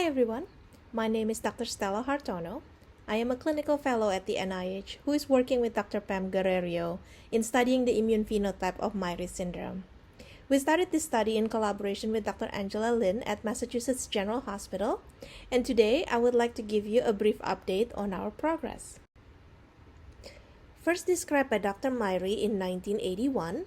everyone, my name is Dr. Stella Hartono. I am a clinical fellow at the NIH who is working with Dr. Pam Guerrero in studying the immune phenotype of Myhre syndrome. We started this study in collaboration with Dr. Angela Lin at Massachusetts General Hospital, and today I would like to give you a brief update on our progress. First described by Dr. Myhre in 1981,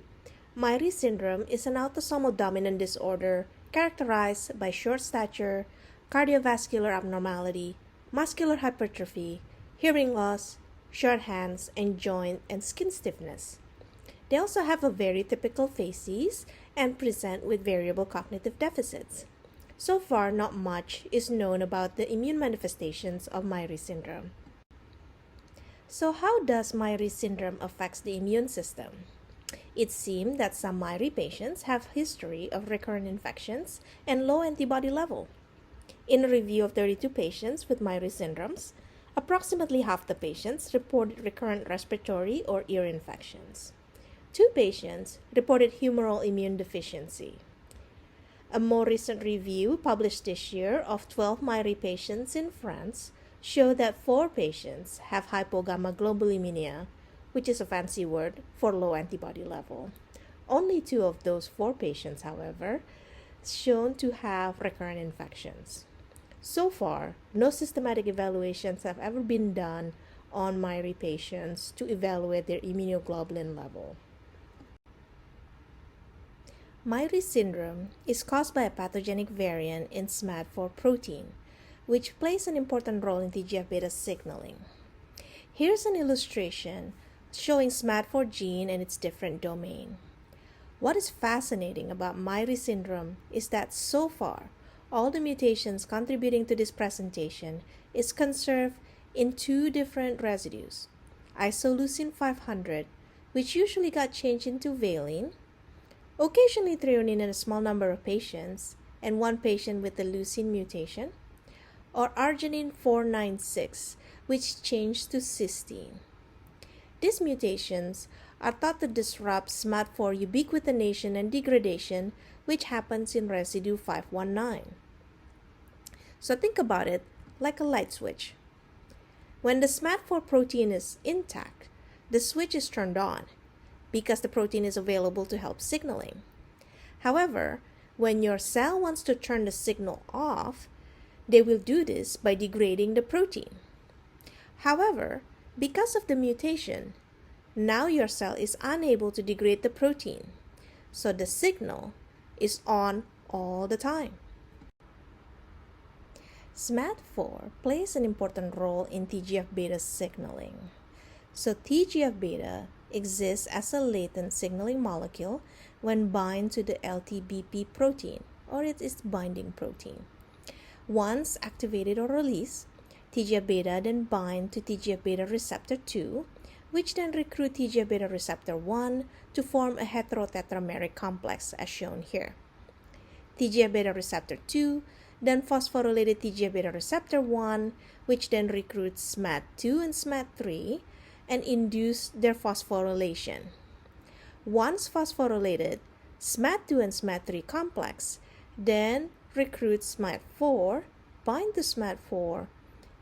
Myhre syndrome is an autosomal dominant disorder characterized by short stature, cardiovascular abnormality, muscular hypertrophy, hearing loss, short hands, and joint and skin stiffness. They also have a very typical facies and present with variable cognitive deficits. So far, not much is known about the immune manifestations of Myhre syndrome. So how does Myhre syndrome affect the immune system? It seemed that some Myhre patients have a history of recurrent infections and low antibody level. In a review of 32 patients with Myhre syndromes, approximately half the patients reported recurrent respiratory or ear infections. 2 patients reported humoral immune deficiency. A more recent review published this year of 12 Myhre patients in France showed that 4 patients have hypogammaglobulinemia, which is a fancy word for low antibody level. Only 2 of those 4 patients, however, shown to have recurrent infections. So far, no systematic evaluations have ever been done on Myhre patients to evaluate their immunoglobulin level. Myhre syndrome is caused by a pathogenic variant in SMAD4 protein, which plays an important role in TGF-beta signaling. Here's an illustration showing SMAD4 gene and its different domain. What is fascinating about Myhre syndrome is that so far, all the mutations contributing to this presentation is conserved in 2 different residues, isoleucine 500, which usually got changed into valine, occasionally threonine in a small number of patients, and 1 patient with the leucine mutation, or arginine 496, which changed to cysteine. These mutations are thought to disrupt SMAD4 ubiquitination and degradation, which happens in residue 519. So think about it like a light switch. When the SMAD4 protein is intact, the switch is turned on because the protein is available to help signaling. However, when your cell wants to turn the signal off, they will do this by degrading the protein. However, because of the mutation, now your cell is unable to degrade the protein, so the signal is on all the time. SMAD4 plays an important role in TGF-beta signaling. So TGF-beta exists as a latent signaling molecule when bind to the LTBP protein, or it is binding protein. Once activated or released, TGF-beta then bind to TGF-beta receptor 2, which then recruit TGF-beta receptor 1 to form a heterotetrameric complex as shown here. TGF-beta receptor 2 then phosphorylated TGF-beta receptor 1, which then recruits SMAD2 and SMAD3 and induce their phosphorylation. Once phosphorylated, SMAD2 and SMAD3 complex then recruits SMAD4, bind to SMAD4,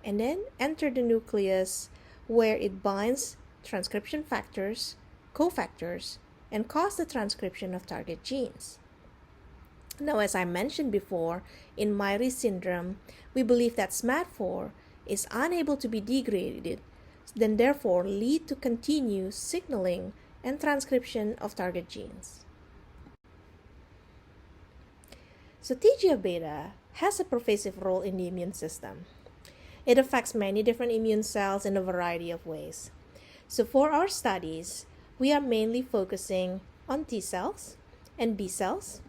and then enter the nucleus where it binds transcription factors, cofactors, and cause the transcription of target genes. Now, as I mentioned before, in Myhre syndrome, we believe that SMAD4 is unable to be degraded, then therefore lead to continuous signaling and transcription of target genes. So TGF-beta has a pervasive role in the immune system. It affects many different immune cells in a variety of ways. So for our studies, we are mainly focusing on T cells and B cells,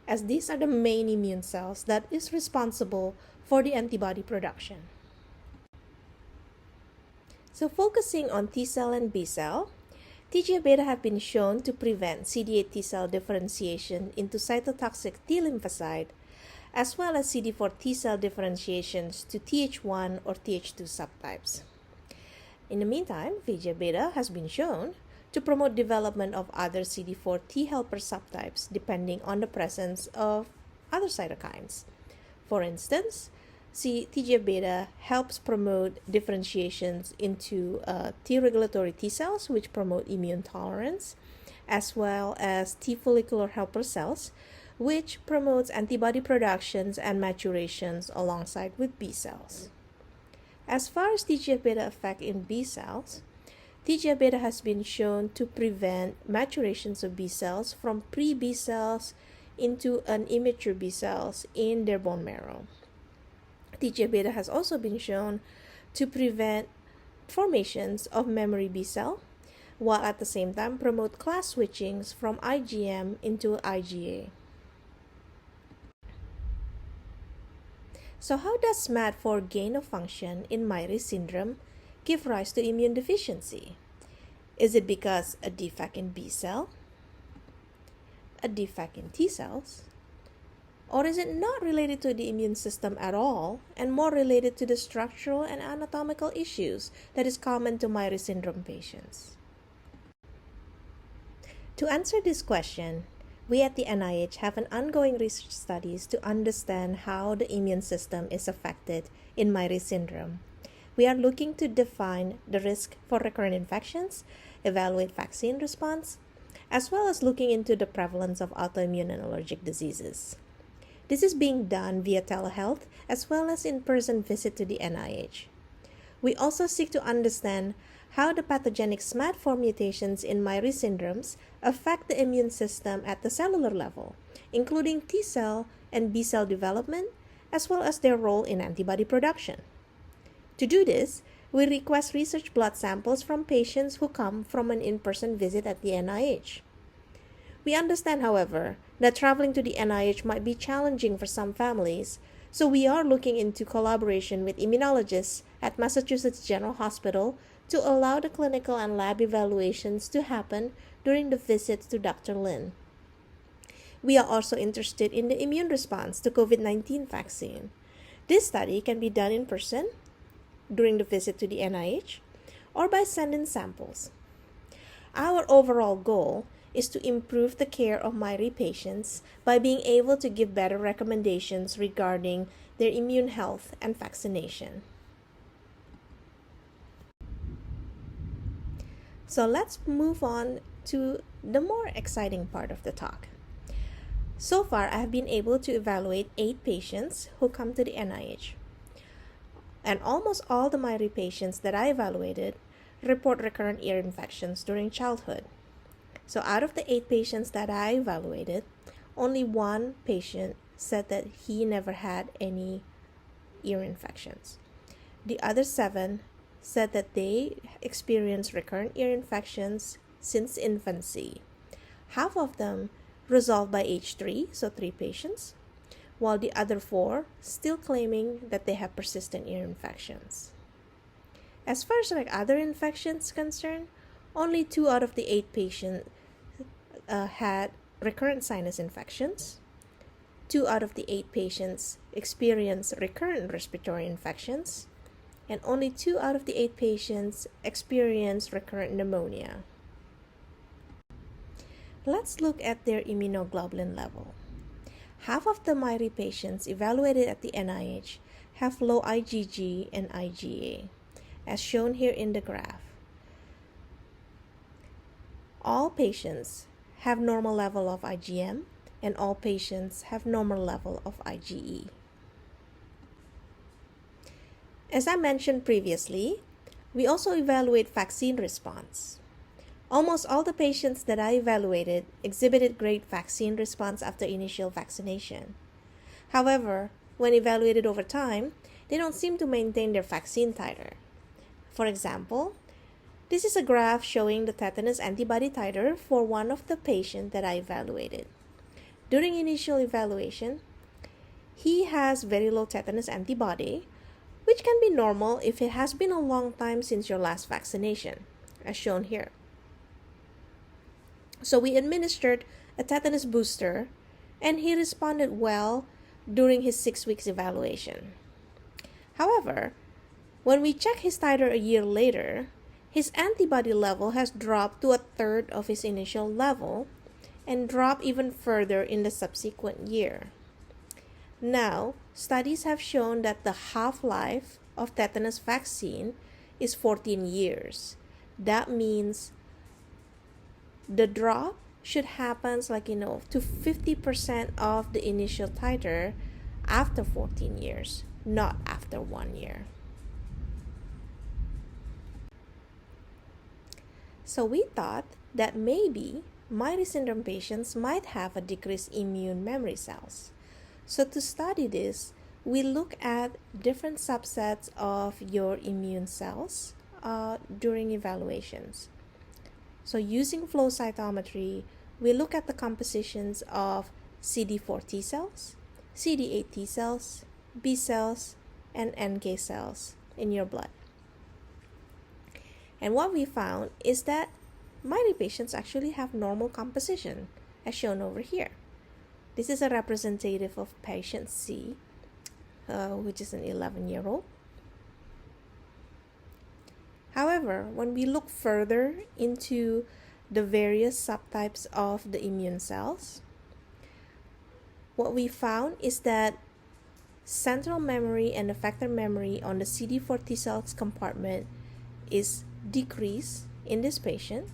as these are the main immune cells that is responsible for the antibody production. So focusing on T cell and B cell, TGF-beta have been shown to prevent CD8 T cell differentiation into cytotoxic T lymphocyte, as well as CD4 T cell differentiations to Th1 or Th2 subtypes. In the meantime, VEGF-beta has been shown to promote development of other CD4 T helper subtypes depending on the presence of other cytokines. For instance, See, TGF-beta helps promote differentiations into T regulatory T cells, which promote immune tolerance, as well as T follicular helper cells, which promotes antibody productions and maturations alongside with B cells. As far as TGF-beta effect in B cells, TGF-beta has been shown to prevent maturations of B cells from pre-B cells into an immature B cells in their bone marrow. TGF-beta has also been shown to prevent formations of memory B cell, while at the same time promote class switchings from IgM into IgA. So how does SMAD4 gain of function in Myhre syndrome give rise to immune deficiency? Is it because a defect in B cell, a defect in T cells, or is it not related to the immune system at all and more related to the structural and anatomical issues that is common to Myhre syndrome patients? To answer this question, we at the NIH have an ongoing research studies to understand how the immune system is affected in Myhre syndrome. We are looking to define the risk for recurrent infections, evaluate vaccine response, as well as looking into the prevalence of autoimmune and allergic diseases. This is being done via telehealth as well as in-person visit to the NIH. We also seek to understand how the pathogenic SMAD4 mutations in Myhre syndromes affect the immune system at the cellular level, including T cell and B cell development, as well as their role in antibody production. To do this, we request research blood samples from patients who come from an in-person visit at the NIH. We understand, however, that traveling to the NIH might be challenging for some families, so we are looking into collaboration with immunologists at Massachusetts General Hospital to allow the clinical and lab evaluations to happen during the visits to Dr. Lin. We are also interested in the immune response to COVID-19 vaccine. This study can be done in person during the visit to the NIH or by sending samples. Our overall goal is to improve the care of Myhre patients by being able to give better recommendations regarding their immune health and vaccination. So let's move on to the more exciting part of the talk. So far, I have been able to evaluate 8 patients who come to the NIH. And almost all the Myhre patients that I evaluated report recurrent ear infections during childhood. So out of the 8 patients that I evaluated, only 1 patient said that he never had any ear infections. The other 7 said that they experienced recurrent ear infections since infancy. Half of them resolved by age 3, so 3 patients, while the other 4 still claiming that they have persistent ear infections. As far as other infections concerned, only 2 out of the 8 patients had recurrent sinus infections. 2 out of the 8 patients experienced recurrent respiratory infections, and only 2 out of the 8 patients experienced recurrent pneumonia. Let's look at their immunoglobulin level. Half of the Myhre patients evaluated at the NIH have low IgG and IgA, as shown here in the graph. All patients have normal level of IgM, and all patients have normal level of IgE. As I mentioned previously, we also evaluate vaccine response. Almost all the patients that I evaluated exhibited great vaccine response after initial vaccination. However, when evaluated over time, they don't seem to maintain their vaccine titer. For example, this is a graph showing the tetanus antibody titer for one of the patients that I evaluated. During initial evaluation, he has very low tetanus antibody, which can be normal if it has been a long time since your last vaccination, as shown here. So we administered a tetanus booster, and he responded well during his 6 weeks evaluation. However, when we check his titer a year later, his antibody level has dropped to a third of his initial level and dropped even further in the subsequent year. Now, studies have shown that the half-life of tetanus vaccine is 14 years. That means the drop should happen to 50% of the initial titer after 14 years, not after 1 year. So we thought that maybe Myhre syndrome patients might have a decreased immune memory cells. So to study this, we look at different subsets of your immune cells during evaluations. So using flow cytometry, we look at the compositions of CD4 T cells, CD8 T cells, B cells, and NK cells in your blood. And what we found is that Myhre patients actually have normal composition, as shown over here. This is a representative of patient C, which is an 11-year-old. However, when we look further into the various subtypes of the immune cells, what we found is that central memory and effector memory on the CD4 T cells compartment is decreased in this patient.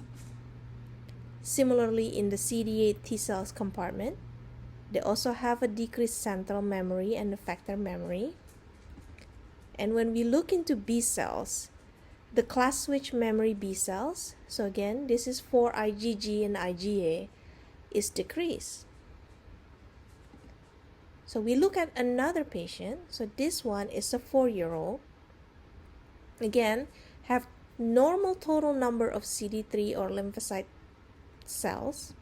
Similarly, in the CD8 T cells compartment, they also have a decreased central memory and effector memory. And when we look into B cells, the class switch memory B cells, so again, this is for IgG and IgA, is decreased. So we look at another patient. So this one is a 4-year-old. Again, have normal total number of CD3 or lymphocyte cells.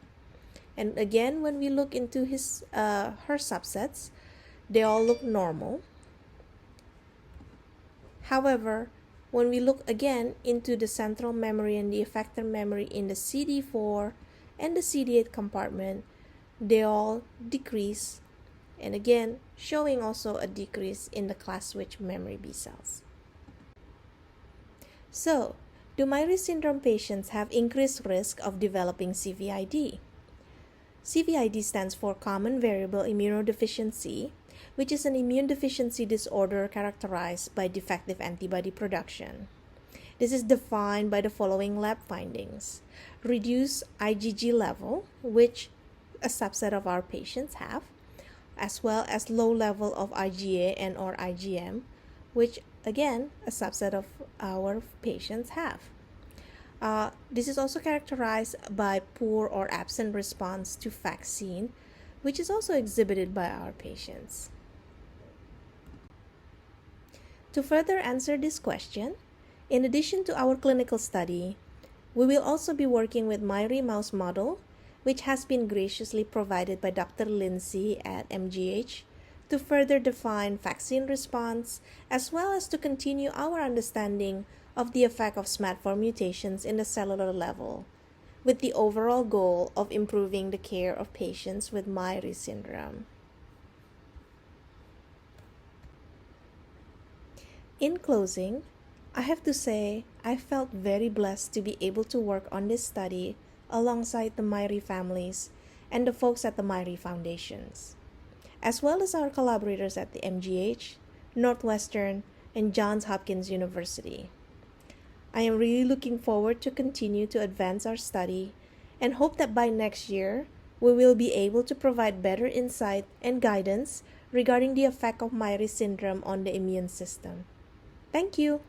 And again, when we look into her subsets, they all look normal. However, when we look again into the central memory and the effector memory in the CD4 and the CD8 compartment, they all decrease, and again showing also a decrease in the class switch memory B cells. So, do Myhre syndrome patients have increased risk of developing CVID? CVID stands for Common Variable Immunodeficiency, which is an immune deficiency disorder characterized by defective antibody production. This is defined by the following lab findings: reduced IgG level, which a subset of our patients have, as well as low level of IgA and or IgM, which again a subset of our patients have. This is also characterized by poor or absent response to vaccine, which is also exhibited by our patients. To further answer this question, in addition to our clinical study, we will also be working with Myhre mouse model, which has been graciously provided by Dr. Lindsay at MGH to further define vaccine response, as well as to continue our understanding of the effect of SMAD4 mutations in the cellular level, with the overall goal of improving the care of patients with Myhre syndrome. In closing, I have to say I felt very blessed to be able to work on this study alongside the Myhre families and the folks at the Myhre Foundations, as well as our collaborators at the MGH, Northwestern, and Johns Hopkins University. I am really looking forward to continue to advance our study and hope that by next year, we will be able to provide better insight and guidance regarding the effect of Myhre syndrome on the immune system. Thank you.